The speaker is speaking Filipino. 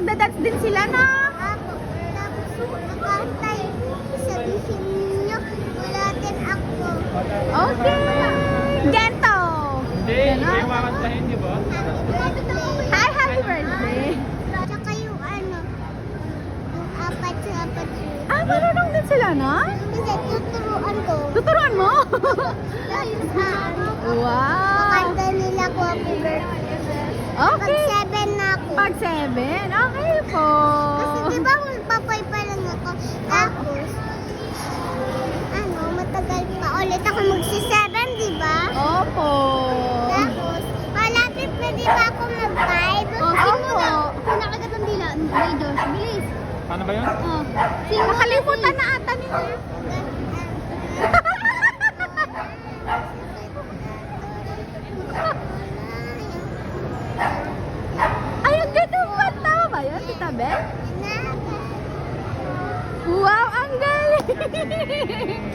magda-dance din sila, no? Ako. Tapos makantay. Sabihin niyo, ulatin ako. Okay. Gento. Hindi, Ganon. hindi makantahin, di ba? Happy birthday. Hi, happy birthday. Tsaka yung ano, yung apat. Ah, marunong din sila, no? Kasi tuturuan ko. Tuturuan mo? Dahil sa ano, Wow. kanta nila ko happy birthday. Pag Okay. 7 na ako. Pag 7. Okay po. Kasi di ba magpapay pa lang ako. Tapos, ano, matagal pa ulit ako magsi-7, di ba? Opo. Tapos, malapit na di ba ako mag-5? Opo. Pinakagat ang dila. May Diyos, bilis. Paano ba yun? Oh. Nakalimutan na ata ninyo. Ay, ang ganda pa. Tama ba yun, Tita Beth? Wow, ang galing!